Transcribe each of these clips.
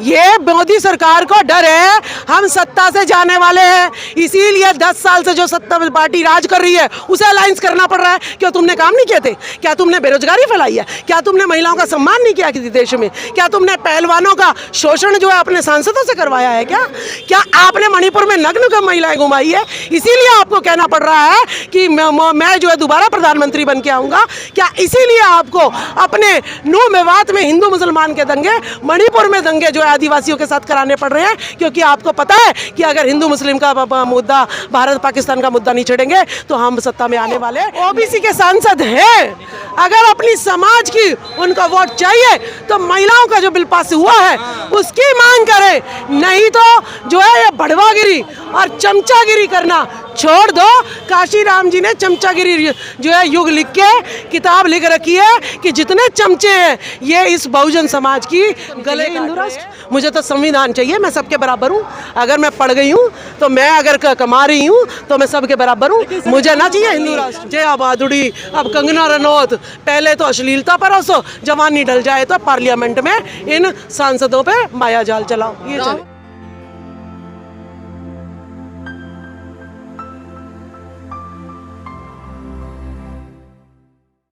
ये मोदी सरकार को डर है, हम सत्ता से जाने वाले हैं, इसीलिए 10 साल से जो सत्ता पार्टी राज कर रही है उसे अलायंस करना पड़ रहा है। क्यों तुमने काम नहीं किए थे? क्या तुमने बेरोजगारी फैलाई है? क्या तुमने महिलाओं का सम्मान नहीं किया किसी देश में? क्या तुमने पहलवानों का शोषण जो है अपने सांसदों से करवाया है? क्या आपने मणिपुर में नग्न कम महिलाएं घुमाई है? इसीलिए आपको कहना पड़ रहा है कि मैं जो है दोबारा प्रधानमंत्री बन के आऊंगा। क्या इसीलिए आपको अपने नूह मेवात में हिंदू मुसलमान के दंगे, मणिपुर में दंगे जो है आदिवासियों के साथ कराने पड़ रहे हैं? क्योंकि आपको पता है कि अगर हिंदू मुस्लिम का मुद्दा, भारत पाकिस्तान का मुद्दा नहीं छेड़ेंगे तो हम सत्ता में आने वाले। ओबीसी के सांसद हैं, अगर अपनी समाज की उनका वोट चाहिए तो महिलाओं का जो बिल पास हुआ है उसकी मांग करें, नहीं तो जो है ये बढ़वागिरी और चमचागिरी करना छोड़ दो। काशीराम जी ने चमचागिरी जो है युग लिख के किताब लिख रखी है कि जितने चमचे हैं ये इस बहुजन समाज की गले। हिंदू राष्ट्र, मुझे तो संविधान चाहिए, मैं सबके बराबर हूँ। अगर मैं पढ़ गई हूँ तो मैं अगर कमा रही हूँ तो मैं सबके बराबर हूँ, मुझे ना चाहिए हिंदू राष्ट्र। जया बहादुरी, अब कंगना रनौत, पहले तो अश्लीलता परोसो, जवानी ढल जाए तो पार्लियामेंट में इन सांसदों पे माया जाल चलाओ, ये चले।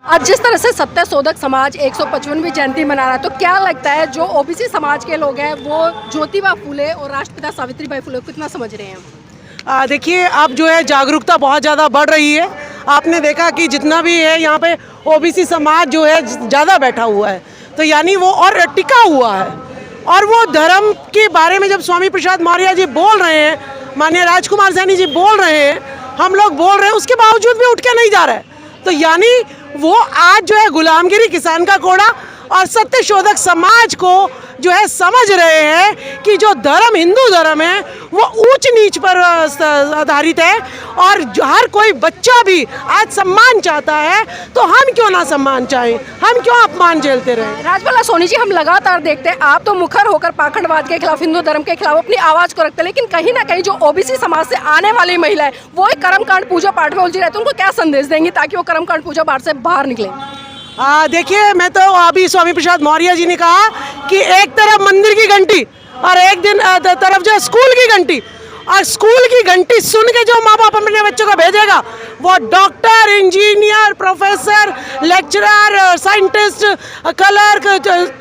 आज जिस तरह से सत्यशोधक समाज 155वीं जयंती मना रहा है, तो क्या लगता है जो ओबीसी समाज के लोग हैं वो ज्योतिबा फूले और राष्ट्रपिता सावित्रीबाई फूले को कितना समझ रहे हैं? देखिए, अब जो है जागरूकता बहुत ज़्यादा बढ़ रही है। आपने देखा कि जितना भी है यहाँ पे ओबीसी समाज जो है ज़्यादा बैठा हुआ है, तो यानी वो और टिका हुआ है। और वो धर्म के बारे में जब स्वामी प्रसाद मौर्य जी बोल रहे हैं, माननीय राजकुमार सैनी जी बोल रहे हैं, हम लोग बोल रहे हैं, उसके बावजूद भी उठ के नहीं जा रहे, तो यानी वो आज जो है गुलामगिरी, किसान का कोड़ा और सत्यशोधक समाज को जो है समझ रहे हैं कि जो धर्म हिंदू धर्म है वो ऊंच नीच पर आधारित है, और हर कोई बच्चा भी आज सम्मान चाहता है, तो हम क्यों ना सम्मान चाहें, हम क्यों अपमान झेलते रहें। राजबाला सोनी जी, हम लगातार देखते हैं आप तो मुखर होकर पाखंडवाद के खिलाफ, हिंदू धर्म के खिलाफ अपनी आवाज को रखते हैं, लेकिन कहीं ना कहीं जो ओबीसी समाज से आने वाली महिलाएं वो एक कर्मकांड पूजा पाठ में उलझी रहती है, उनको क्या संदेश देंगी ताकि वो कर्मकांड पूजा पाठ से बाहर निकले? देखिए, मैं तो अभी स्वामी प्रसाद मौर्य जी ने कहा कि एक तरफ मंदिर की घंटी और एक दिन तरफ जो है स्कूल की घंटी, और स्कूल की घंटी सुन के जो माँ बाप अपने बच्चों को भेजेगा वो doctor, engineer, professor, lecturer, scientist, clerk,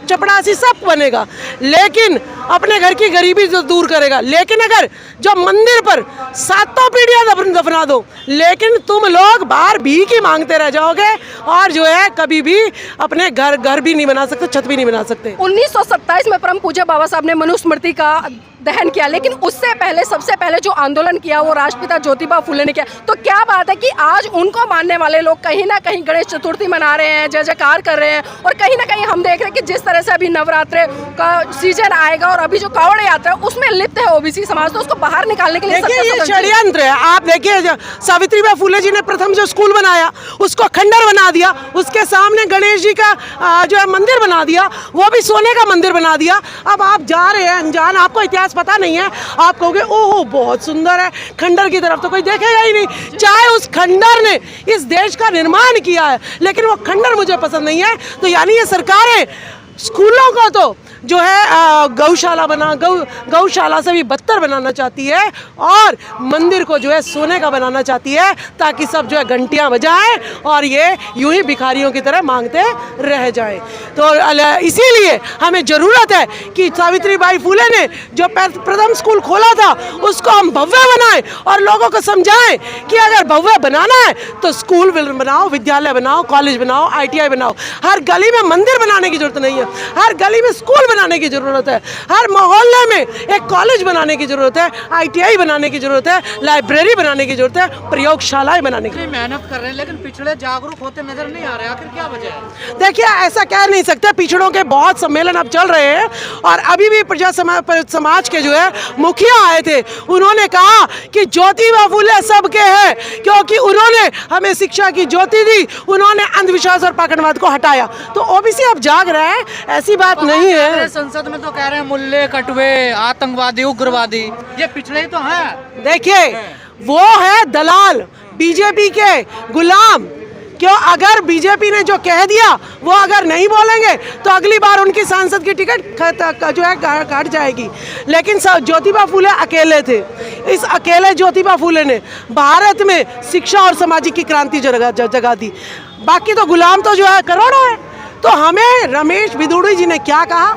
चपड़ासी सब बनेगा, लेकिन अपने घर की गरीबी जो दूर करेगा। लेकिन अगर जो मंदिर पर 7 पीढ़ियां दफना दो, लेकिन तुम लोग बाहर भीख ही मांगते रह जाओगे और जो है कभी भी अपने घर भी नहीं बना सकते, छत भी नहीं बना सकते। 1927 में परम पूज्य बाबा साहब ने मनुस्मृति का दहन किया, लेकिन उससे पहले सबसे पहले जो आंदोलन किया वो राष्ट्रपिता ज्योतिबा फूले ने किया। तो क्या बात है कि आज उनको मानने वाले लोग कहीं ना कहीं गणेश चतुर्थी मना रहे हैं, जय जयकार कर रहे हैं, और कहीं ना कहीं हम देख रहे हैं कि जिस तरह से अभी नवरात्रे का सीजन आएगा और अभी जो कावड़ यात्रा है उसमें लिप्त है ओबीसी समाज, तो उसको बाहर निकालने के लिए ये षड्यंत्र है। आप देखिए, सावित्रीबाई फूले जी ने प्रथम जो स्कूल बनाया उसको खंडर बना दिया, उसके सामने गणेश जी का जो है मंदिर बना दिया, वो भी सोने का मंदिर बना दिया। अब आप जा रहे हैं अनजान, आपको इतिहास पता नहीं है, आप कहोगे ओहो बहुत सुंदर है, खंडर की तरफ तो कोई देखेगा ही नहीं, चाहे उस खंडर ने इस देश का निर्माण किया है, लेकिन वो खंडर मुझे पसंद नहीं है। तो यानी ये सरकारें स्कूलों को तो जो है गौशाला गौशाला से भी बदतर बनाना चाहती है, और मंदिर को जो है सोने का बनाना चाहती है, ताकि सब जो है घंटियां बजाएं और ये यूं ही भिखारियों की तरह मांगते रह जाएं। तो इसीलिए हमें ज़रूरत है कि सावित्रीबाई फूले ने जो प्रथम स्कूल खोला था उसको हम भव्य बनाएं और लोगों को समझाएं कि अगर भव्य बनाना है तो स्कूल बनाओ, विद्यालय बनाओ, कॉलेज बनाओ, ITI बनाओ। हर गली में मंदिर बनाने की जरूरत नहीं है, हर गली में स्कूल बनाने की जरूरत है, हर मोहल्ले में एक कॉलेज बनाने की जरूरत है, ITI बनाने की जरूरत है, लाइब्रेरी बनाने की जरूरत है, प्रयोगशालाएं बनाने की। मेहनत कर रहे हैं लेकिन पिछड़े जागरूक होते नजर नहीं आ रहे, आखिर क्या वजह है? देखिए, ऐसा कह नहीं सकते, पिछड़ों के बहुत सम्मेलन अब चल रहे हैं, और अभी भी प्रजा समाज के जो है मुखिया आए थे, उन्होंने कहा कि ज्योतिबा फूले सबके हैं, क्योंकि उन्होंने हमें शिक्षा की ज्योति दी, उन्होंने अंधविश्वास और पाखंडवाद को हटाया। तो ओबीसी अब जाग रहा है, ऐसी बात नहीं है। संसद में तो कह रहे हैं मुल्ले, कटवे, आतंकवादी, उग्रवादी, ये पिछड़े तो हैं। देखिए, वो है दलाल, बीजेपी के गुलाम, क्यों? अगर बीजेपी ने जो कह दिया वो अगर नहीं बोलेंगे तो अगली बार उनकी सांसद की टिकट जो है काट जाएगी। लेकिन ज्योतिबा फूले अकेले थे। इस अकेले ज्योतिबा फूले ने भारत में शिक्षा और सामाजिक की क्रांति जगा दी। बाकी तो गुलाम तो जो है करोड़ों है। तो हमें रमेश भिदुड़ी जी ने क्या कहा,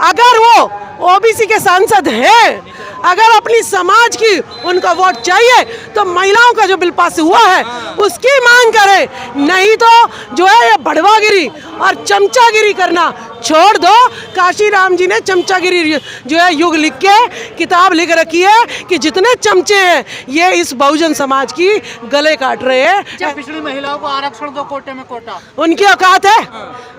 अगर वो ओबीसी के सांसद हैं, अगर अपनी समाज की उनका वोट चाहिए तो महिलाओं का जो बिल पास हुआ है उसकी मांग करें, नहीं तो जो है ये बढ़वागिरी और चमचागिरी करना छोड़ दो। काशीराम जी ने चमचागिरी जो है युग लिख के किताब लिख रखी है कि जितने चमचे हैं ये इस बहुजन समाज की गले काट रहे हैं। पिछड़ी महिलाओं को आरक्षण दो, कोटे में कोटा, उनकी औकात है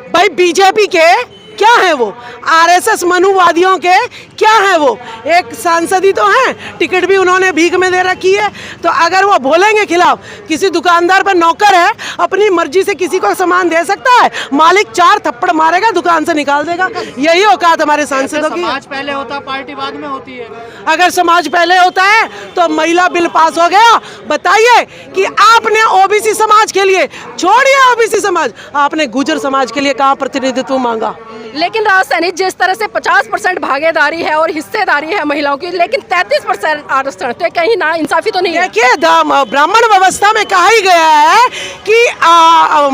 भाई। बीजेपी के क्या है वो, आरएसएस मनुवादियों के क्या है वो, एक सांसद ही तो हैं, टिकट भी उन्होंने भीख में दे रखी है। तो अगर वो बोलेंगे खिलाफ, किसी दुकानदार पर नौकर है, अपनी मर्जी से किसी को सामान दे सकता है, मालिक 4 थप्पड़ मारेगा, दुकान से निकाल देगा। यही औकात हमारे सांसदों की। समाज पहले होता, पार्टी बाद में होती है। अगर समाज पहले होता है तो महिला बिल पास हो गया। बताइए कि आपने ओबीसी समाज के लिए, छोड़िए ओबीसी समाज, आपने गुर्जर समाज के लिए कहाँ प्रतिनिधित्व मांगा? लेकिन राजसैनिक जिस तरह से 50% भागीदारी है और हिस्सेदारी है महिलाओं की, लेकिन 33% आरक्षण, तो कहीं ना इंसाफी तो नहीं है। देखिए, ब्राह्मण व्यवस्था में कहा ही गया है कि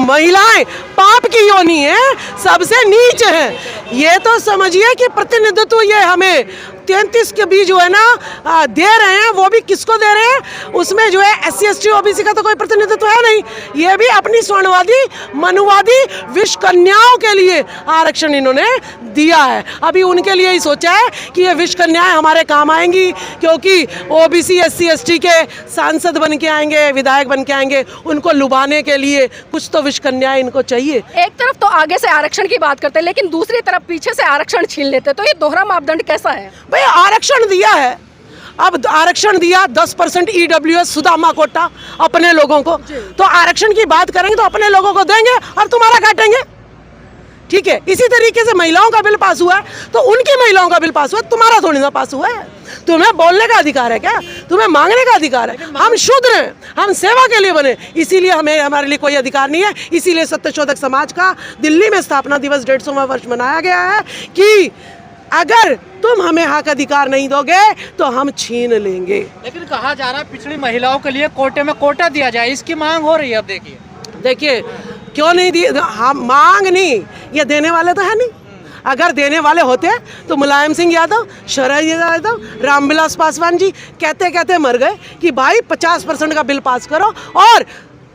महिलाएं पाप की योनि है, सबसे नीच है। ये तो समझिए कि प्रतिनिधित्व ये हमें 33 के भी जो है ना दे रहे हैं, वो भी किसको दे रहे हैं? उसमें जो है SC ST OBC का तो कोई प्रतिनिधित्व है नहीं। ये भी अपनी स्वर्णवादी मनुवादी विश्व कन्याओं के लिए आरक्षण इन्होंने दिया है। अभी उनके लिए ही सोचा है कि ये विश्व कन्याएं हमारे काम आएंगी, क्योंकि OBC SC ST के सांसद बन के आएंगे, विधायक बन के आएंगे, उनको लुभाने के लिए कुछ तो विश्व कन्याएं इनको चाहिए। एक तरफ तो आगे से आरक्षण की बात करते हैं, लेकिन दूसरी तरफ पीछे से आरक्षण छीन लेते, तो ये दोहरा मापदंड कैसा है? भाई आरक्षण दिया है, अब आरक्षण दिया 10% EWS सुदामा कोटा अपने लोगों को, तो आरक्षण की बात करेंगे तो अपने लोगों को देंगे और तुम्हारा काटेंगे। ठीक है, इसी तरीके से महिलाओं का बिल पास हुआ है तो उनकी महिलाओं का बिल पास हुआ है, तुम्हारा थोड़ी ना पास हुआ है। तुम्हें बोलने का अधिकार है क्या? तुम्हें मांगने का अधिकार है। हम शूद्र हैं, हम सेवा के लिए बने, इसीलिए हमारे लिए कोई अधिकार नहीं है। इसीलिए सत्यशोधक समाज का दिल्ली में स्थापना दिवस 150वां वर्ष मनाया गया है कि अगर तुम हमें हक अधिकार नहीं दोगे तो हम छीन लेंगे। लेकिन कहा जा रहा है पिछड़ी महिलाओं के लिए कोटे में कोटा दिया जाए, इसकी मांग हो रही है। अब देखिए क्यों नहीं दी, हम मांग नहीं, ये देने वाले तो है नहीं। अगर देने वाले होते तो मुलायम सिंह यादव, शरद यादव, रामविलास पासवान जी कहते कहते मर गए कि भाई 50% का बिल पास करो और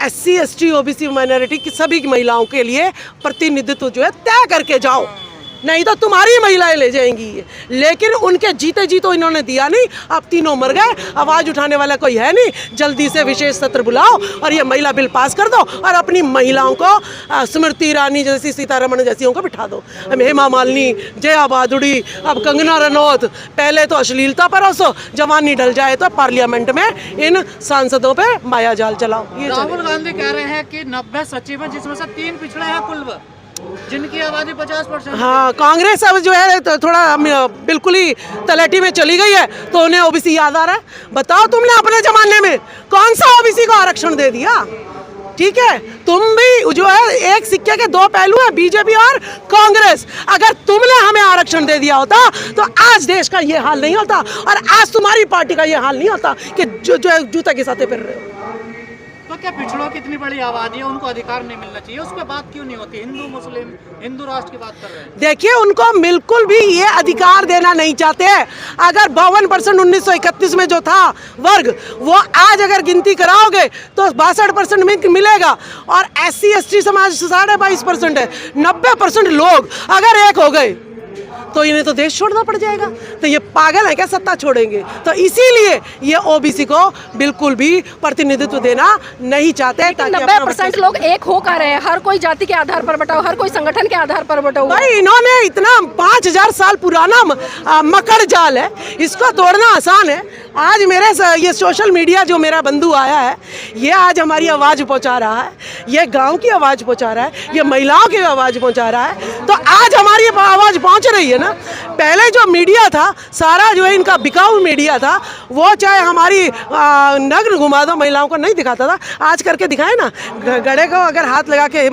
SC ST OBC माइनॉरिटी की सभी महिलाओं के लिए प्रतिनिधित्व जो है तय करके जाओ, नहीं तो तुम्हारी महिलाएं ले जाएंगी। लेकिन उनके जीते जी तो इन्होंने दिया नहीं, अब तीनों मर गए, आवाज उठाने वाला कोई है नहीं। जल्दी से विशेष सत्र बुलाओ और ये महिला बिल पास कर दो और अपनी महिलाओं को स्मृति ईरानी जैसी, सीतारमण जैसी को बिठा दो। अब हेमा मालिनी, जया भादुड़ी, अब कंगना रनौत, पहले तो अश्लीलता परोसो, जवानी डल जाए तो पार्लियामेंट में इन सांसदों पे माया जाल चलाओ। ये राहुल गांधी कह रहे हैं कि 90 सचिव हैं जिसमें से 3 पिछड़े हैं कुल, जिनकी आबादी 50%। हाँ, कांग्रेस अब जो है तो थोड़ा बिल्कुल ही तलेटी में चली गई है तो उन्हें ओबीसी याद आ रहा है। बताओ तुमने अपने जमाने में कौन सा ओबीसी को आरक्षण दे दिया? ठीक है, तुम भी जो है एक सिक्के के 2 पहलू है, बीजेपी और कांग्रेस। अगर तुमने हमें आरक्षण दे दिया होता तो आज देश का ये हाल नहीं होता और आज तुम्हारी पार्टी का ये हाल नहीं होता कि जो जूते के साथ फिर रहे हो। तो क्या पिछड़ों की इतनी बड़ी आबादी है, उनको अधिकार नहीं मिलना चाहिए? उस पर बात क्यों नहीं होती? हिंदू मुस्लिम हिंदू राष्ट्र की बात कर रहे हैं। देखिए, उनको बिल्कुल भी ये अधिकार देना नहीं चाहते हैं। अगर 52% 1931 में जो था वर्ग, वो आज अगर गिनती कराओगे तो 62% में मिलेगा और SC ST समाज 22.5% है। 90% लोग अगर एक हो गए तो इन्हें तो देश छोड़ना पड़ जाएगा। तो ये पागल है क्या सत्ता छोड़ेंगे? तो इसीलिए ये ओबीसी को बिल्कुल भी प्रतिनिधित्व देना नहीं चाहते। 90% लोग एक होकर रहे, हर कोई जाति के आधार पर बटाओ, हर कोई संगठन के आधार पर बटाओ। भाई इन्होंने इतना 5000 साल पुराना मकर जाल है, इसको तोड़ना आसान है। आज मेरे ये सोशल मीडिया जो मेरा बंधु आया है, ये आज हमारी आवाज़ पहुंचा रहा है, ये गांव की आवाज़ पहुंचा रहा है, ये महिलाओं की आवाज़ पहुंचा रहा है। तो आज हमारी आवाज़ पहुंच रही है ना, पहले जो मीडिया था सारा जो है इनका बिकाऊ मीडिया था, वो चाहे हमारी नग्न घुमा दो महिलाओं को नहीं दिखाता था, आज करके दिखाए ना। गड़े को अगर हाथ लगा के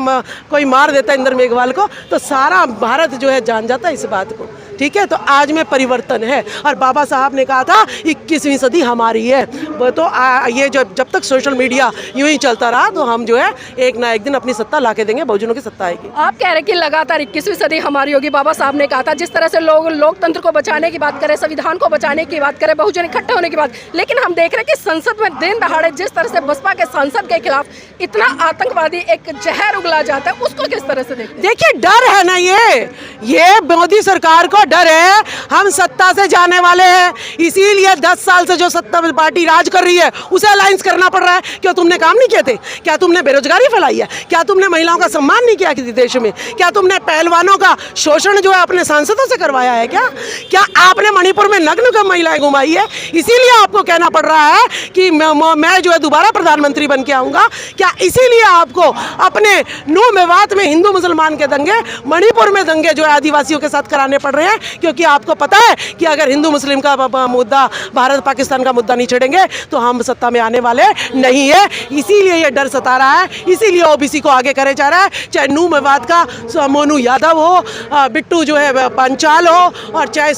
कोई मार देता इंद्र मेघवाल को तो सारा भारत जो है जान जाता है इस बात को, ठीक है। तो आज में परिवर्तन है और बाबा साहब ने कहा था 21वीं सदी हमारी है। वो तो ये जब तक सोशल मीडिया यूं ही चलता रहा तो हम जो है एक ना एक दिन अपनी सत्ता ला के देंगे, बहुजनों की सत्ता आएगी। आप कह रहे हैं कि लगातार 21वीं सदी हमारी होगी, बाबा साहब ने कहा था। जिस तरह से लोग लोकतंत्र को बचाने की बात करें, संविधान को बचाने की बात करें, बहुजन इकट्ठे होने की बात, लेकिन हम देख रहे हैं कि संसद में दिन दहाड़े जिस तरह से बसपा के सांसद के खिलाफ इतना आतंकवादी एक जहर उगला जाता है, उसको किस तरह से देखिए डर है ना, ये मोदी सरकार को डर है, हम सत्ता से जाने वाले हैं, इसीलिए 10 साल से जो सत्ता पार्टी राज कर रही है उसे अलायंस करना पड़ रहा है। क्यों तुमने काम नहीं किए थे? क्या तुमने बेरोजगारी फैलाई है? क्या तुमने महिलाओं का सम्मान नहीं किया किसी देश में? क्या तुमने पहलवानों का शोषण जो है अपने सांसदों से करवाया है? क्या आपने मणिपुर में नग्न का महिलाएं घुमाई है? इसीलिए आपको कहना पड़ रहा है कि मैं जो है दोबारा प्रधानमंत्री बन के आऊंगा। क्या इसीलिए आपको अपने नू मेवात में हिंदू मुसलमान के दंगे, मणिपुर में दंगे जो है आदिवासियों के साथ कराने पड़ रहे हैं? क्योंकि आपको पता है कि अगर हिंदू मुस्लिम का मुद्दा, भारत पाकिस्तान का मुद्दा नहीं छेड़ेंगे तो हम सत्ता में आने वाले नहीं है। इसीलिए ये डर सता रहा है, इसीलिए ओबीसी को आगे करे जा रहा है। चाहे नू मेवात का मोनू यादव हो, बिट्टू जो है पंचाल हो, और चाहे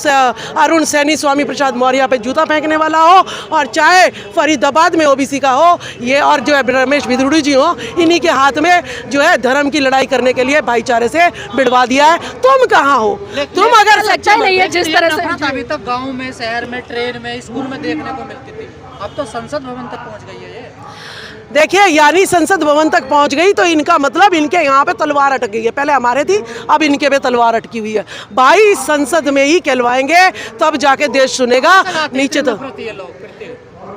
अरुण सैनी स्वामी प्रसाद मौर्य पे जूता फेंकने वाला हो, और चाहे फरीदाबाद में ओबीसी का हो, ये और जो है रमेश बिदुड़ी जी हो, इन्हीं के हाथ में जो है धर्म की लड़ाई करने के लिए भाईचारे से बिड़वा दिया है। तुम कहाँ हो? तुम अगर सच्चाई नहीं है जिस तरह से अभी तक गाँव में, शहर में, ट्रेन में, स्कूल में देखने को मिलती थी, अब तो संसद भवन तक पहुँच गई है ये। देखिए यानी संसद भवन तक पहुंच गई तो इनका मतलब इनके यहाँ पे तलवार अटक गई है। पहले हमारे थी, अब इनके पे तलवार अटकी हुई है। भाई संसद में ही कहलवाएंगे तब जाके देश सुनेगा, नीचे तो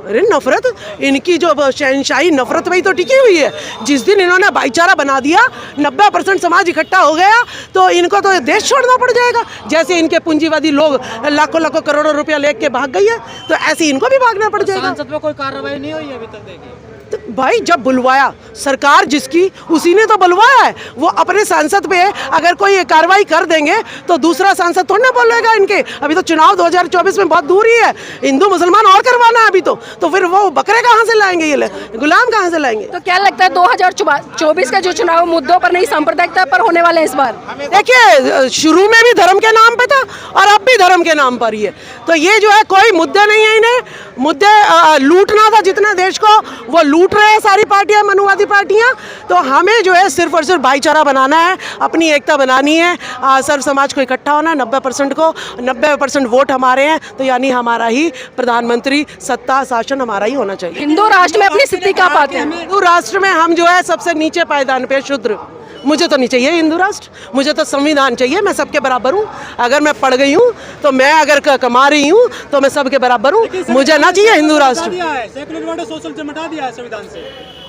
अरे नफरत, इनकी जो शहनशाही नफरत वही तो टिकी हुई है। जिस दिन इन्होंने भाईचारा बना दिया, 90% समाज इकट्ठा हो गया, तो इनको तो देश छोड़ना पड़ जाएगा। जैसे इनके पूंजीवादी लोग लाखों लाखों करोड़ों रुपया लेके भाग गई है, तो ऐसे इनको भी भागना पड़ जाएगा। संसद में कोई कार्रवाई नहीं हुई अभी तक, देखिए। तो भाई जब बुलवाया, सरकार जिसकी उसी ने तो बुलवाया है, वो अपने सांसद पे अगर कोई कार्रवाई कर देंगे तो दूसरा सांसद थोड़ा ना बोलेगा इनके। अभी तो चुनाव 2024 में बहुत दूर ही है, हिंदू मुसलमान और करवाना है अभी तो फिर वो बकरे कहाँ से लाएंगे, ये गुलाम कहाँ से लाएंगे? तो क्या लगता है 2024 का जो चुनाव मुद्दों पर नहीं सांप्रदायिकता पर होने वाले हैं इस बार? देखिए शुरू में भी धर्म के नाम पे था और अब भी धर्म के नाम पर ही है। तो ये जो है कोई मुद्दे नहीं है, इन्हें मुद्दे लूटना था जितना देश को, वो लूट रहे हैं सारी पार्टियां, मनुवादी पार्टियां। तो हमें जो है सिर्फ और सिर्फ भाईचारा बनाना है, अपनी एकता बनानी है, सर्व समाज को इकट्ठा होना है। 90% वोट हमारे हैं, तो यानी हमारा ही प्रधानमंत्री, सत्ता शासन हमारा ही होना चाहिए। हिंदू राष्ट्र में अपनी स्थिति कहाँ पाते हैं? हिंदू राष्ट्र में हम जो है सबसे नीचे पायदान पे शूद्र। मुझे तो नहीं चाहिए हिंदू राष्ट्र, मुझे तो संविधान चाहिए। मैं सबके बराबर हूँ, अगर मैं पढ़ गई हूँ तो मैं अगर कमा रही हूँ तो मैं सबके बराबर हूँ, मुझे ना चाहिए हिंदू राष्ट्र।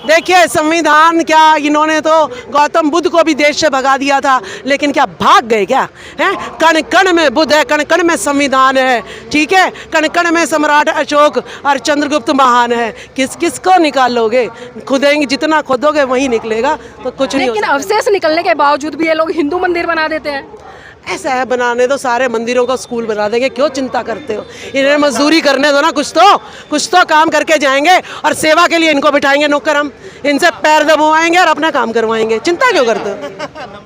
देखिए संविधान क्या, इन्होंने तो गौतम बुद्ध को भी देश से भगा दिया था, लेकिन क्या भाग गए क्या? हैं, कण कण में बुद्ध है, कण कण में संविधान है, ठीक है, कण कण में सम्राट अशोक और चंद्रगुप्त महान है। किस किस को निकालोगे? खुदेंगे, जितना खोदोगे वही निकलेगा, तो कुछ नहीं। लेकिन अवशेष निकलने के बावजूद भी ये लोग हिंदू मंदिर बना देते हैं। ऐसा है, बनाने दो, सारे मंदिरों को स्कूल बना देंगे, क्यों चिंता करते हो? इन्हें मजदूरी करने दो ना, कुछ तो काम करके जाएंगे, और सेवा के लिए इनको बिठाएंगे नौकर, हम इनसे पैर दबवाएंगे और अपना काम करवाएंगे। चिंता क्यों करते हो?